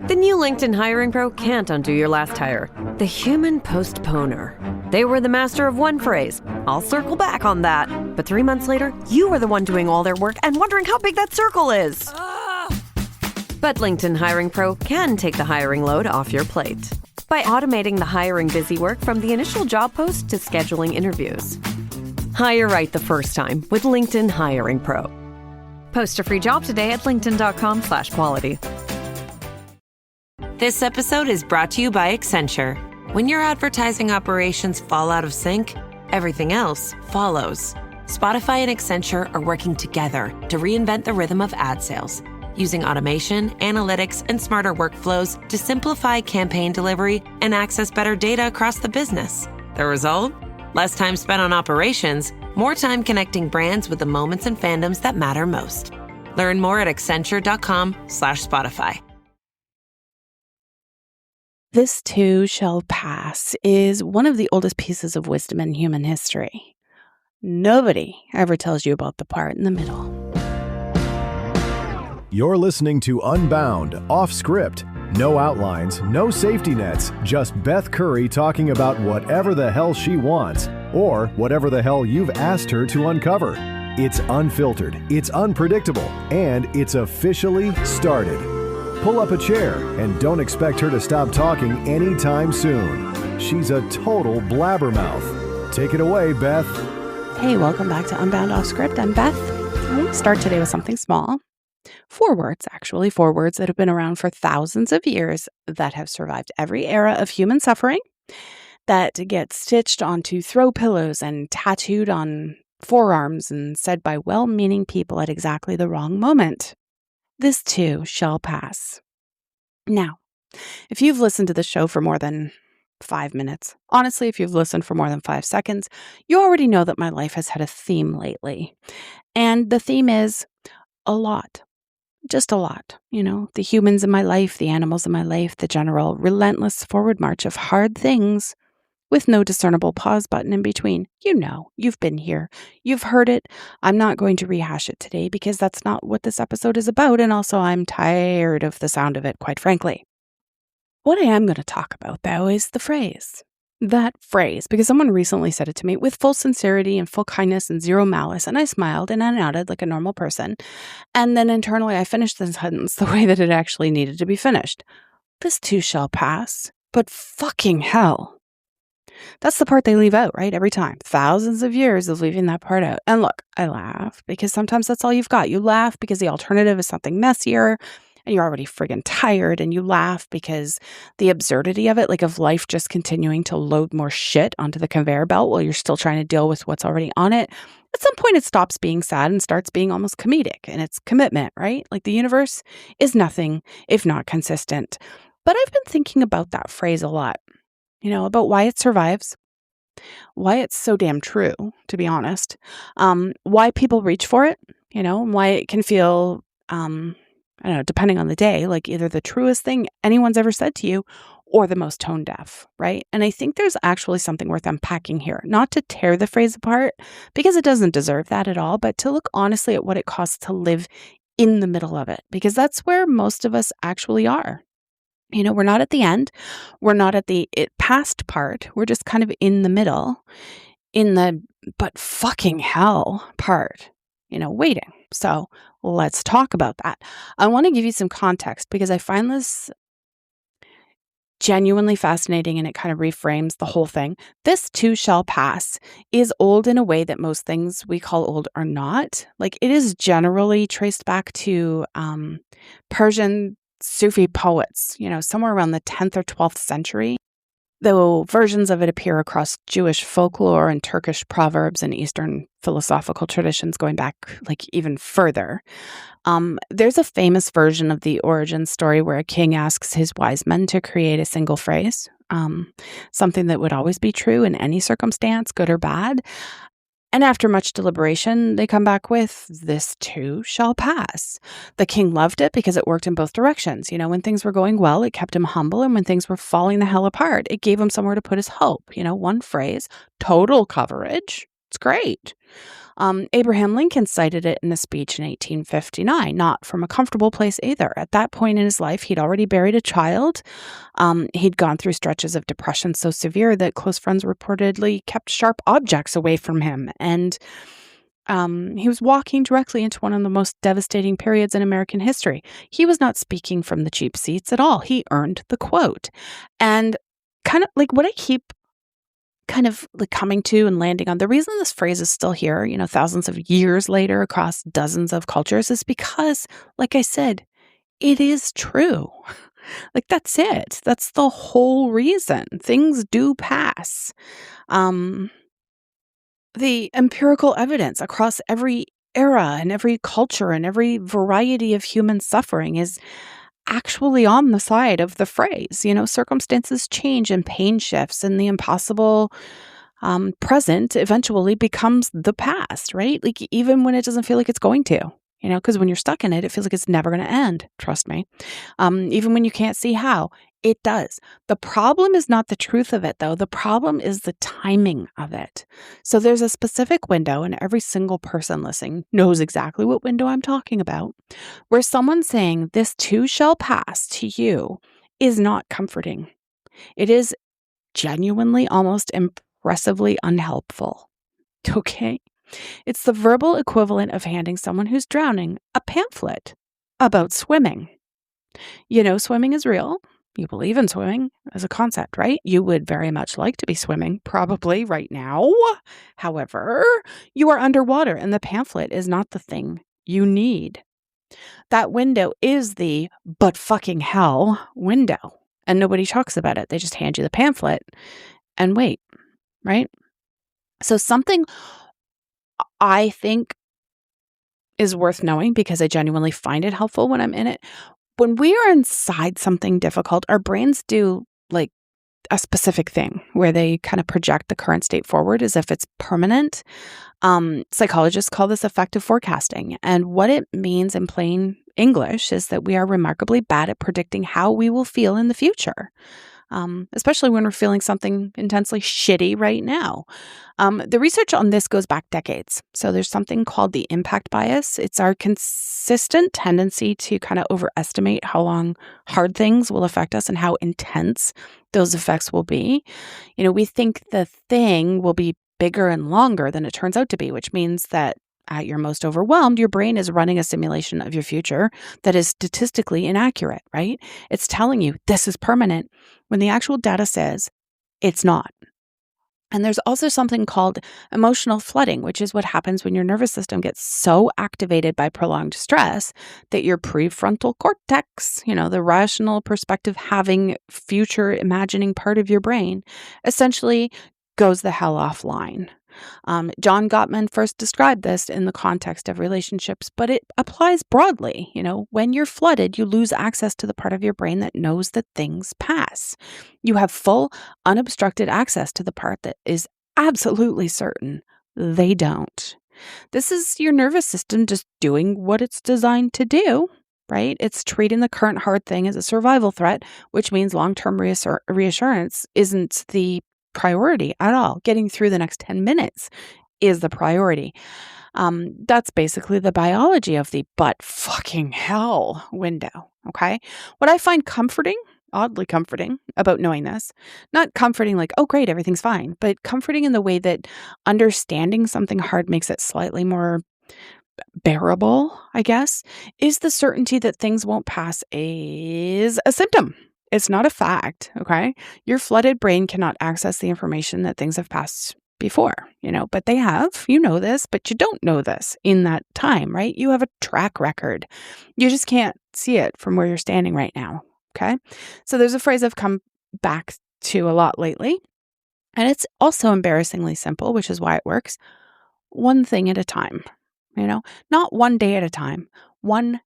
The new LinkedIn Hiring Pro can't undo your last hire. The human postponer. They were the master of one phrase. I'll circle back on that. But 3 months later, you were the one doing all their work and wondering how big that circle is. But LinkedIn Hiring Pro can take the hiring load off your plate by automating the hiring busy work from the initial job post to scheduling interviews. Hire right the first time with LinkedIn Hiring Pro. Post a free job today at linkedin.com/quality. This episode is brought to you by Accenture. When your advertising operations fall out of sync, everything else follows. Spotify and Accenture are working together to reinvent the rhythm of ad sales, using automation, analytics, and smarter workflows to simplify campaign delivery and access better data across the business. The result? Less time spent on operations, more time connecting brands with the moments and fandoms that matter most. Learn more at accenture.com/Spotify. This too shall pass is one of the oldest pieces of wisdom in human history. Nobody ever tells you about the part in the middle. You're listening to Unbound, off script. No outlines, no safety nets, just Beth Curry talking about whatever the hell she wants, or whatever the hell you've asked her to uncover. It's unfiltered, it's unpredictable, and it's officially started. Pull up a chair and don't expect her to stop talking anytime soon. She's a total blabbermouth. Take it away, Beth. Hey, welcome back to Unbound Off Script. I'm Beth. I'm going to start today with something small. 4 words that have been around for thousands of years, that have survived every era of human suffering, that get stitched onto throw pillows and tattooed on forearms and said by well-meaning people at exactly the wrong moment. This too shall pass. Now, if you've listened to the show for more than 5 minutes, honestly, if you've listened for more than 5 seconds, you already know that my life has had a theme lately. And the theme is a lot. Just a lot. You know, the humans in my life, the animals in my life, the general relentless forward march of hard things with no discernible pause button in between. You know, you've been here. You've heard it. I'm not going to rehash it today because that's not what this episode is about. And also, I'm tired of the sound of it, quite frankly. What I am going to talk about, though, is the phrase. That phrase, because someone recently said it to me with full sincerity and full kindness and zero malice, and I smiled and I nodded like a normal person. And then internally, I finished the sentence the way that it actually needed to be finished. This too shall pass, but fucking hell. That's the part they leave out, right? Every time. Thousands of years of leaving that part out. And look, I laugh because sometimes that's all you've got. You laugh because the alternative is something messier and you're already friggin' tired, and you laugh because the absurdity of it, like of life just continuing to load more shit onto the conveyor belt while you're still trying to deal with what's already on it. At some point, it stops being sad and starts being almost comedic, and it's commitment, right? Like the universe is nothing if not consistent. But I've been thinking about that phrase a lot, you know, about why it survives, why it's so damn true, to be honest, why people reach for it, you know, why it can feel, I don't know, depending on the day, like either the truest thing anyone's ever said to you or the most tone deaf, right? And I think there's actually something worth unpacking here, not to tear the phrase apart because it doesn't deserve that at all, but to look honestly at what it costs to live in the middle of it, because that's where most of us actually are. You know, we're not at the end. We're not at the past part. We're just kind of in the middle, in the but fucking hell part, you know, waiting. So let's talk about that. I want to give you some context because I find this genuinely fascinating and it kind of reframes the whole thing. This too shall pass is old in a way that most things we call old are not. Like it is generally traced back to Persian Sufi poets, you know, somewhere around the 10th or 12th century. Though versions of it appear across Jewish folklore and Turkish proverbs and Eastern philosophical traditions going back like even further. There's a famous version of the origin story where a king asks his wise men to create a single phrase, something that would always be true in any circumstance, good or bad. And after much deliberation, they come back with, this too shall pass. The king loved it because it worked in both directions. You know, when things were going well, it kept him humble. And when things were falling the hell apart, it gave him somewhere to put his hope. You know, one phrase, total coverage. It's great. Abraham Lincoln cited it in a speech in 1859, not from a comfortable place either. At that point in his life, he'd already buried a child. He'd gone through stretches of depression so severe that close friends reportedly kept sharp objects away from him. And he was walking directly into one of the most devastating periods in American history. He was not speaking from the cheap seats at all. He earned the quote. And kind of like what I keep kind of like coming to and landing on, the reason this phrase is still here, thousands of years later across dozens of cultures is because, like I said, it is true. Like that's it. That's the whole reason. Things do pass. The empirical evidence across every era and every culture and every variety of human suffering is actually on the side of the phrase. Circumstances change and pain shifts, and the impossible present eventually becomes the past, right? Like even when it doesn't feel like it's going to, because when you're stuck in it, it feels like it's never going to end. Trust me. Even when you can't see how, it does. The problem is not the truth of it, though. The problem is the timing of it. So there's a specific window, and every single person listening knows exactly what window I'm talking about, where someone saying this too shall pass to you is not comforting. It is genuinely almost impressively unhelpful. Okay? It's the verbal equivalent of handing someone who's drowning a pamphlet about swimming. Swimming is real. You believe in swimming as a concept, right? You would very much like to be swimming, probably right now. However, you are underwater and the pamphlet is not the thing you need. That window is the but fucking hell window. And nobody talks about it. They just hand you the pamphlet and wait, right? So something I think is worth knowing, because I genuinely find it helpful when I'm in it. When we are inside something difficult, our brains do like a specific thing where they kind of project the current state forward as if it's permanent. Psychologists call this affective forecasting. And what it means in plain English is that we are remarkably bad at predicting how we will feel in the future. Especially when we're feeling something intensely shitty right now. The research on this goes back decades. So there's something called the impact bias. It's our consistent tendency to kind of overestimate how long hard things will affect us and how intense those effects will be. We think the thing will be bigger and longer than it turns out to be, which means that at your most overwhelmed, your brain is running a simulation of your future that is statistically inaccurate, right? It's telling you this is permanent when the actual data says it's not. And there's also something called emotional flooding, which is what happens when your nervous system gets so activated by prolonged stress that your prefrontal cortex, the rational perspective having future imagining part of your brain, essentially goes the hell offline. John Gottman first described this in the context of relationships, but it applies broadly. When you're flooded, you lose access to the part of your brain that knows that things pass. You have full, unobstructed access to the part that is absolutely certain they don't. This is your nervous system just doing what it's designed to do, right? It's treating the current hard thing as a survival threat, which means long-term reassurance isn't the priority at all. Getting through the next 10 minutes is the priority. That's basically the biology of the but fucking hell window. Okay. What I find comforting, oddly comforting about knowing this, not comforting like, oh great, everything's fine, but comforting in the way that understanding something hard makes it slightly more bearable, I guess, is the certainty that things won't pass is a symptom. It's not a fact, okay? Your flooded brain cannot access the information that things have passed before, but they have. You know this, but you don't know this in that time, right? You have a track record. You just can't see it from where you're standing right now, okay? So there's a phrase I've come back to a lot lately, and it's also embarrassingly simple, which is why it works. One thing at a time, not one day at a time, one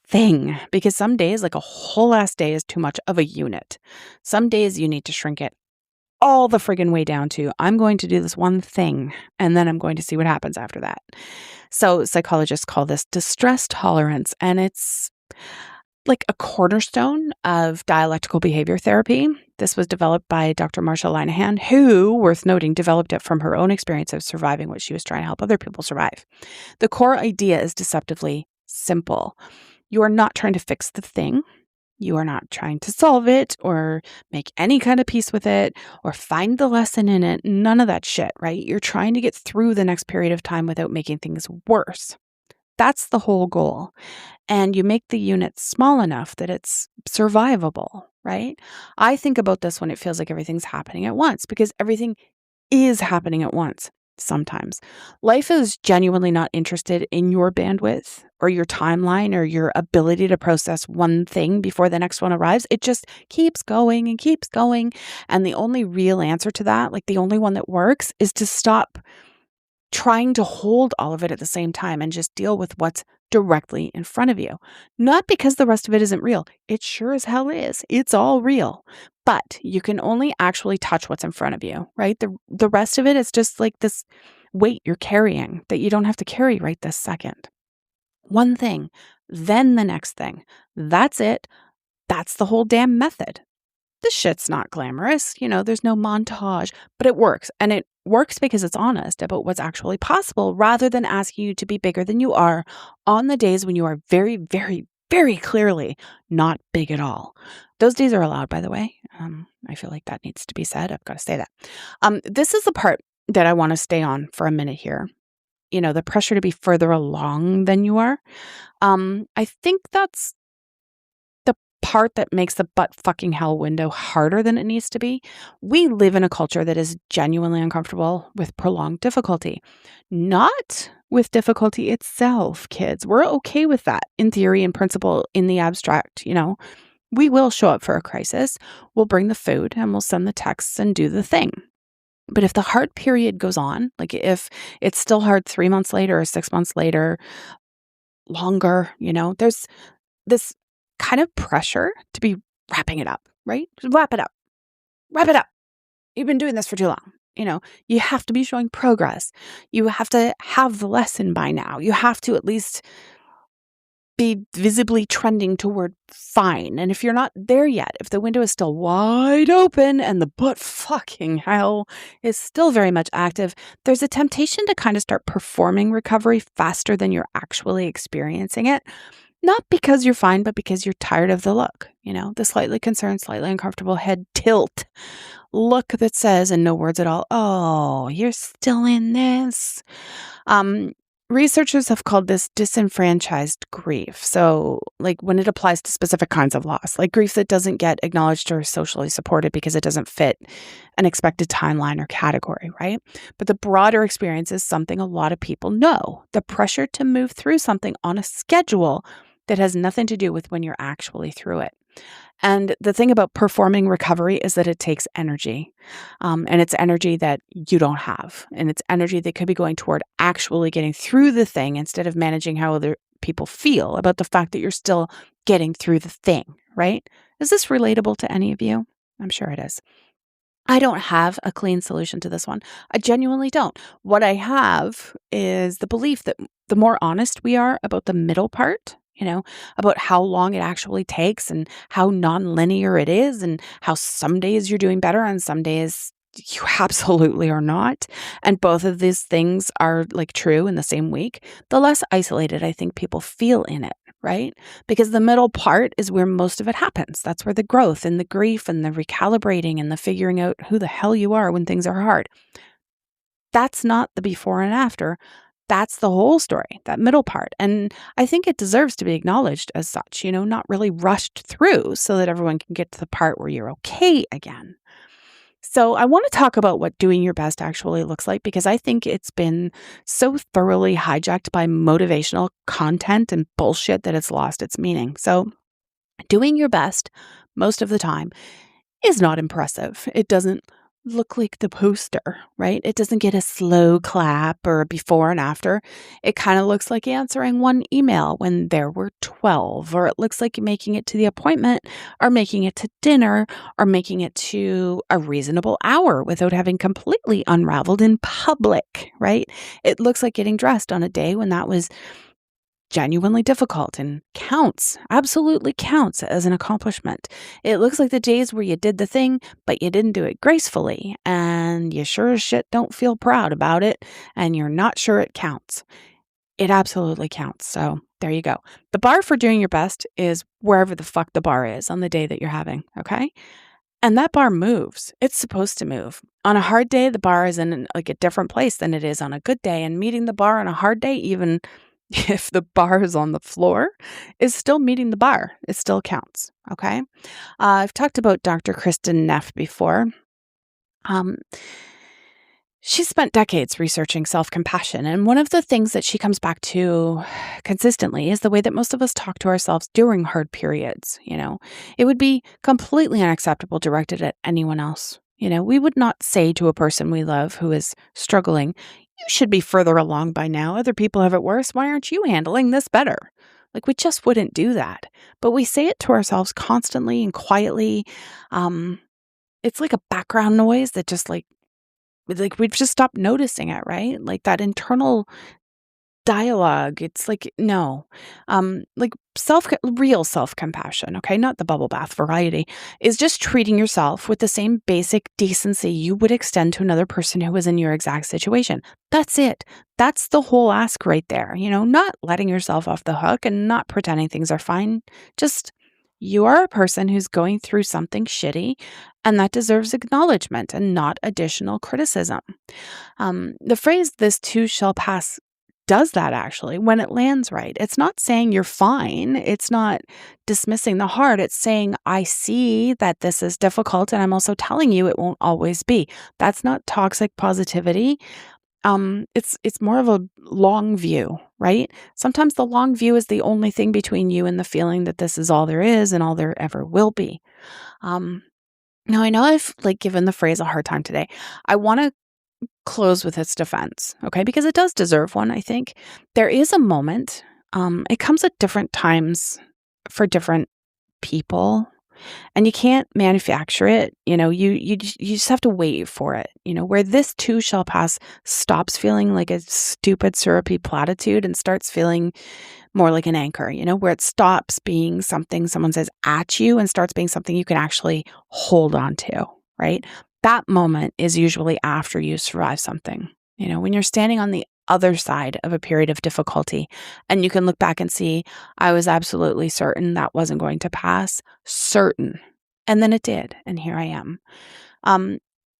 thing, because some days, like a whole ass day, is too much of a unit. Some days you need to shrink it all the friggin' way down to, I'm going to do this one thing, and then I'm going to see what happens after that. So psychologists call this distress tolerance, and it's like a cornerstone of dialectical behavior therapy. This was developed by Dr. Marsha Linehan, who, worth noting, developed it from her own experience of surviving what she was trying to help other people survive. The core idea is deceptively simple. You are not trying to fix the thing. You are not trying to solve it or make any kind of peace with it or find the lesson in it. None of that shit, right? You're trying to get through the next period of time without making things worse. That's the whole goal. And you make the unit small enough that it's survivable, right? I think about this when it feels like everything's happening at once, because everything is happening at once sometimes. Life is genuinely not interested in your bandwidth or your timeline or your ability to process one thing before the next one arrives. It just keeps going and keeps going. And the only real answer to that, like the only one that works, is to stop trying to hold all of it at the same time and just deal with what's directly in front of you. Not because the rest of it isn't real. It sure as hell is. It's all real. But you can only actually touch what's in front of you, right? The rest of it is just like this weight you're carrying that you don't have to carry right this second. One thing, then the next thing. That's it. That's the whole damn method. This shit's not glamorous. There's no montage, but it works. And it works because it's honest about what's actually possible rather than asking you to be bigger than you are on the days when you are very, very, very clearly not big at all. Those days are allowed, by the way. I feel like that needs to be said. I've got to say that. This is the part that I want to stay on for a minute here. The pressure to be further along than you are. I think that's the part that makes the butt fucking hell window harder than it needs to be. We live in a culture that is genuinely uncomfortable with prolonged difficulty, not with difficulty itself, kids. We're okay with that in theory and principle, in the abstract. We will show up for a crisis. We'll bring the food and we'll send the texts and do the thing. But if the hard period goes on, like if it's still hard 3 months later or 6 months later, longer, there's this kind of pressure to be wrapping it up, right? Just wrap it up. Wrap it up. You've been doing this for too long. You have to be showing progress. You have to have the lesson by now. You have to at least be visibly trending toward fine. And if you're not there yet, if the window is still wide open and the butt fucking hell is still very much active, there's a temptation to kind of start performing recovery faster than you're actually experiencing it. Not because you're fine, but because you're tired of the look, the slightly concerned, slightly uncomfortable head tilt look that says, in no words at all, oh, you're still in this. Researchers have called this disenfranchised grief. So like when it applies to specific kinds of loss, like grief that doesn't get acknowledged or socially supported because it doesn't fit an expected timeline or category, right? But the broader experience is something a lot of people know. The pressure to move through something on a schedule that has nothing to do with when you're actually through it. And the thing about performing recovery is that it takes energy. And it's energy that you don't have. And it's energy that could be going toward actually getting through the thing instead of managing how other people feel about the fact that you're still getting through the thing, right? Is this relatable to any of you? I'm sure it is. I don't have a clean solution to this one. I genuinely don't. What I have is the belief that the more honest we are about the middle part, about how long it actually takes and how nonlinear it is and how some days you're doing better and some days you absolutely are not. And both of these things are like true in the same week, the less isolated I think people feel in it, right? Because the middle part is where most of it happens. That's where the growth and the grief and the recalibrating and the figuring out who the hell you are when things are hard. That's not the before and after. That's the whole story, that middle part. And I think it deserves to be acknowledged as such, not really rushed through so that everyone can get to the part where you're okay again. So I want to talk about what doing your best actually looks like, because I think it's been so thoroughly hijacked by motivational content and bullshit that it's lost its meaning. So doing your best most of the time is not impressive. It doesn't look like the poster, right? It doesn't get a slow clap or a before and after. It kind of looks like answering one email when there were 12, or it looks like making it to the appointment or making it to dinner or making it to a reasonable hour without having completely unraveled in public, right? It looks like getting dressed on a day when that was genuinely difficult and counts, absolutely counts as an accomplishment. It looks like the days where you did the thing, but you didn't do it gracefully, and you sure as shit don't feel proud about it, and you're not sure it counts. It absolutely counts. So there you go. The bar for doing your best is wherever the fuck the bar is on the day that you're having, okay? And that bar moves. It's supposed to move. On a hard day, the bar is in like a different place than it is on a good day. And meeting the bar on a hard day, even if the bar is on the floor, is still meeting the bar. It still counts, okay? I've talked about Dr. Kristen Neff before. She spent decades researching self-compassion, and one of the things that she comes back to consistently is the way that most of us talk to ourselves during hard periods. It would be completely unacceptable directed at anyone else. We would not say to a person we love who is struggling, "You should be further along by now. Other people have it worse. Why aren't you handling this better?" Like, we just wouldn't do that. But we say it to ourselves constantly and quietly. It's like a background noise that just like we've just stopped noticing it, right? Like that internal dialogue. It's like, no, like real self-compassion, okay? Not the bubble bath variety, is just treating yourself with the same basic decency you would extend to another person who was in your exact situation. That's it. That's the whole ask right there. Not letting yourself off the hook and not pretending things are fine. Just, you are a person who's going through something shitty, and that deserves acknowledgement and not additional criticism. The phrase, "this too shall pass," does that actually when it lands right. It's not saying you're fine. It's not dismissing the hard. It's saying, I see that this is difficult, and I'm also telling you it won't always be. That's not toxic positivity. It's more of a long view, right? Sometimes the long view is the only thing between you and the feeling that this is all there is and all there ever will be. Now, I know I've given the phrase a hard time today. I want to close with its defense, okay? Because it does deserve one, I think. There is a moment. It comes at different times for different people. And you can't manufacture it. You just have to wait for it. Where "this too shall pass" stops feeling like a stupid syrupy platitude and starts feeling more like an anchor, where it stops being something someone says at you and starts being something you can actually hold on to, right? That moment is usually after you survive something. When you're standing on the other side of a period of difficulty and you can look back and see, I was absolutely certain that wasn't going to pass. Certain. And then it did. And here I am.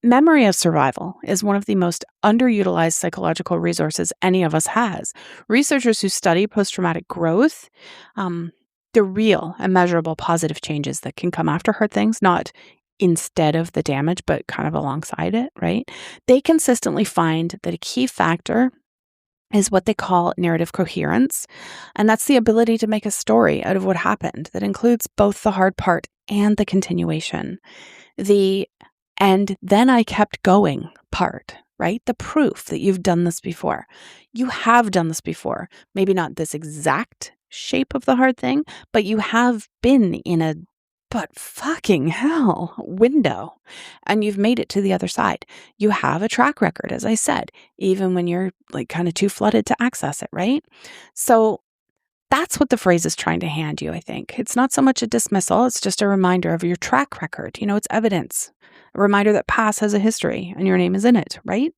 Memory of survival is one of the most underutilized psychological resources any of us has. Researchers who study post-traumatic growth, the real and measurable positive changes that can come after hard things, not instead of the damage, but kind of alongside it, right? They consistently find that a key factor is what they call narrative coherence. And that's the ability to make a story out of what happened that includes both the hard part and the continuation. The "and then I kept going" part, right? The proof that you've done this before. You have done this before. Maybe not this exact shape of the hard thing, but you have been in a but fucking hell window, and you've made it to the other side. You have a track record, as I said, even when you're kind of too flooded to access it, right? So that's what the phrase is trying to hand you, I think. It's not so much a dismissal, it's just a reminder of your track record. It's evidence, a reminder that past has a history and your name is in it, right?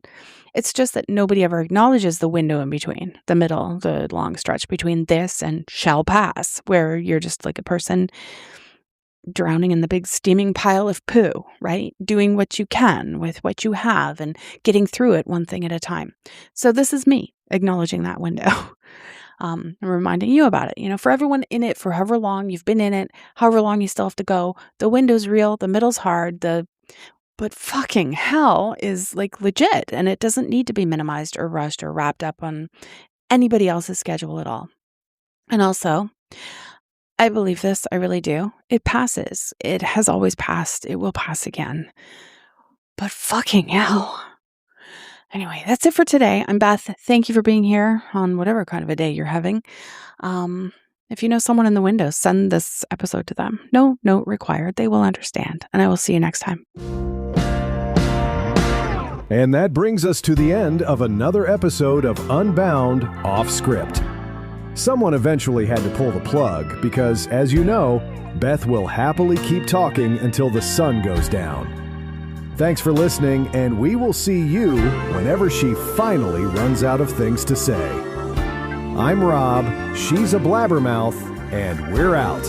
It's just that nobody ever acknowledges the window in between, the middle, the long stretch between this and shall pass, where you're just like a person drowning in the big steaming pile of poo, right? Doing what you can with what you have and getting through it one thing at a time. So this is me acknowledging that window. And reminding you about it. For everyone in it, for however long you've been in it, however long you still have to go, the window's real, the middle's hard, but fucking hell is legit, and it doesn't need to be minimized or rushed or wrapped up on anybody else's schedule at all. And also, I believe this, I really do. It passes. It has always passed. It will pass again. But fucking hell. Anyway, that's it for today. I'm Beth. Thank you for being here on whatever kind of a day you're having. If you know someone in the window, send this episode to them. No note required. They will understand. And I will see you next time. And that brings us to the end of another episode of Unbound Off Script. Someone eventually had to pull the plug because, as you know, Beth will happily keep talking until the sun goes down. Thanks for listening, and we will see you whenever she finally runs out of things to say. I'm Rob, she's a blabbermouth, and we're out.